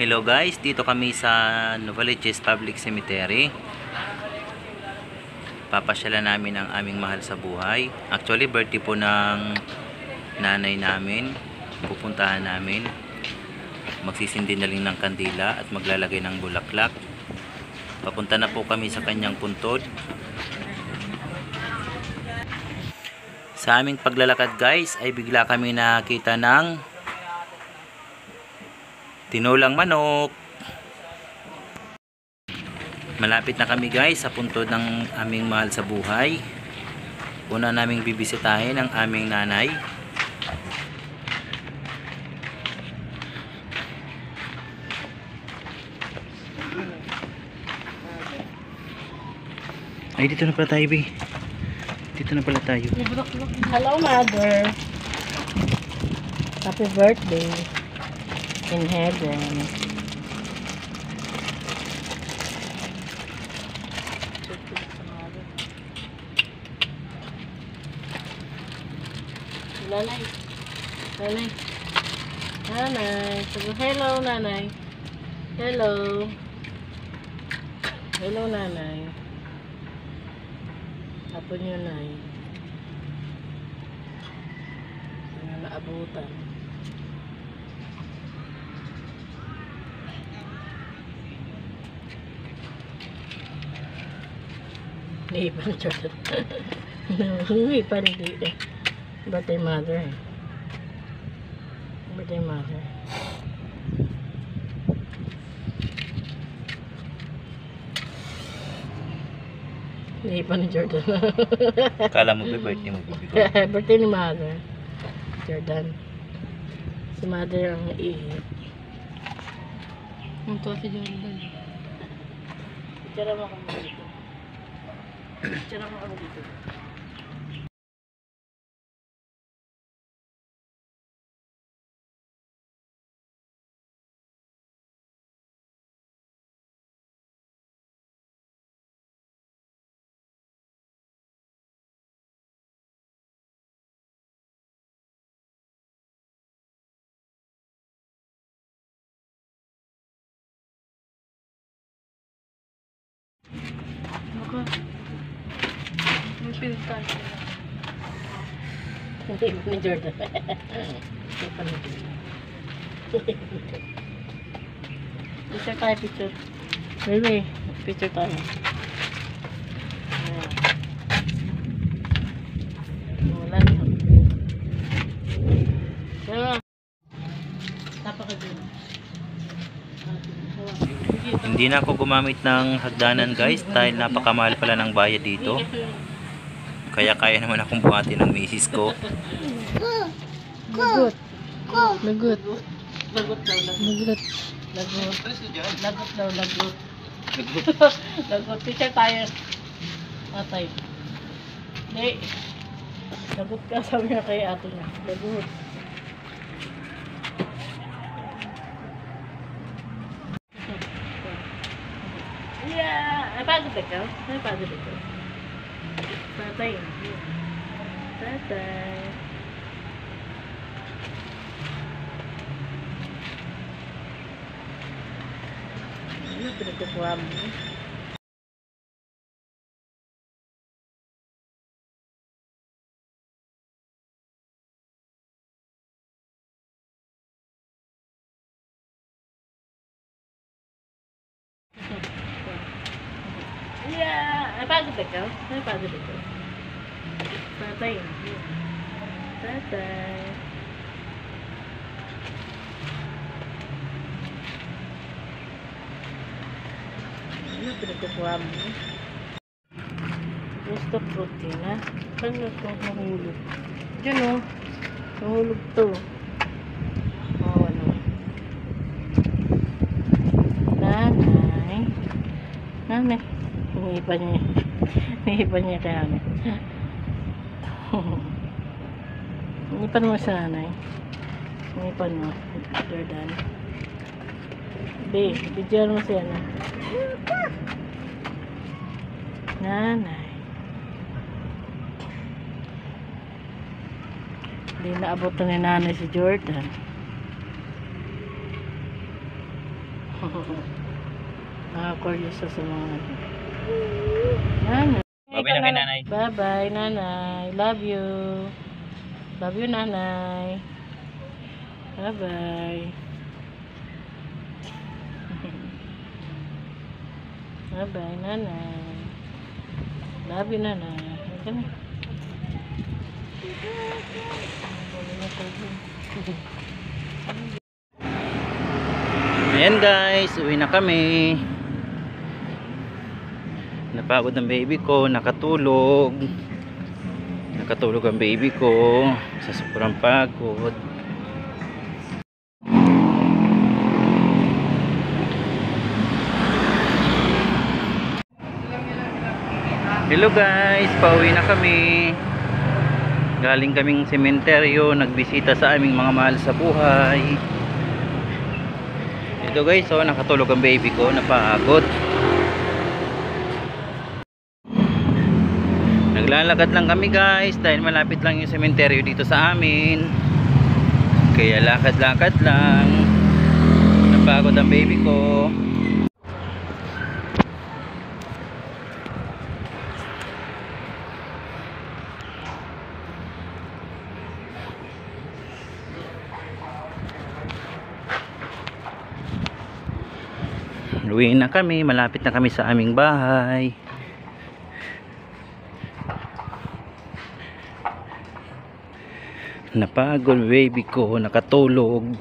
Hello guys, dito kami sa Novaliches Public Cemetery. Papasyalan namin ang aming mahal sa buhay. Actually, birthday po ng nanay namin. Pupuntahan namin. Magsisindi na lang ng kandila at maglalagay ng bulaklak. Papunta na po kami sa kanyang puntod. Sa aming paglalakad guys, ay bigla kami nakita ng tinulang manok. Malapit na kami guys sa puntod ng aming mahal sa buhay. Una naming bibisitahin ang aming nanay. Ay, dito na pala tayo, be. Dito na pala tayo. Hello, Mother. Happy birthday in heaven. Nanay. Nanay. Nanay. Hello, Nanay. Hello. Hello, Nanay. Apo nyo, Nay. Ano naabutan? Hindi pa na Jordan. Hindi pa hindi eh. Birthday mother eh. Birthday mother. Hindi pa ni Jordan. Kala mo ba birthday mo, bibi ko? Birthday ni mother. Jordan. Si mother ang iihip. Ito si Jordan. Picture mo kami dito. Picture mo kami dito. Hindi pa ni Jordan. Hindi pa ni Jordan. Picture tayo, picture. Baby, picture tayo. Wala niyo. Napakagod. Hindi na ako gumamit ng hagdanan guys dahil napakamahal pala ng bayad dito. Kaya kaya naman akong buhatin ng misis ko. Lagot. Lagot. Lagot daw, lagot. Lagot. Lagot daw, lagot. Lagot. Picture tayo. Atay. Hindi. Lagot ka, sabi na kay ato niya. Lagot. Yeah! Ay, pagod ikaw? Ay, pagod ikaw? Tatay. Tatay. Ano pinagkukuha mo? Yeah! Ay, pagod ikaw? Ay, pagod ikaw? Tatay. Tatay. Ano pinagkukuha mo? Gusto protein, ha? Ano ito? Nahulog. Diyan, oh. Nahulog to. Oh, ano? Nanay. Nanay. Hinihipan niya. Hinihipan niya kaya nanay. Hinipan mo sa nanay. Hinipan mo. Jordan. Be, bidyan mo siya na. Nanay. Hindi naabot na ni nanay si Jordan. Curious sa mga nanay. Bye-bye na kay nanay. Bye-bye, nanay. Love you. Love you, nanay. Bye-bye. Bye-bye, nanay. Love you, nanay. Huwag ka na. Ayan guys, uwi na kami. Napagod ang baby ko, nakatulog. Nakatulog ang baby ko sa sobrang pagod. Hello guys, pauwi na kami. Galing kaming sementeryo, nagbisita sa aming mga mahal sa buhay. Ito guys, so nakatulog ang baby ko, napagod. Naglalakad lang kami guys dahil malapit lang yung sementeryo dito sa amin. Kaya lakad-lakad lang. Napagod ang baby ko. Uwi na kami, malapit na kami sa aming bahay. Napagod baby ko, nakatulog.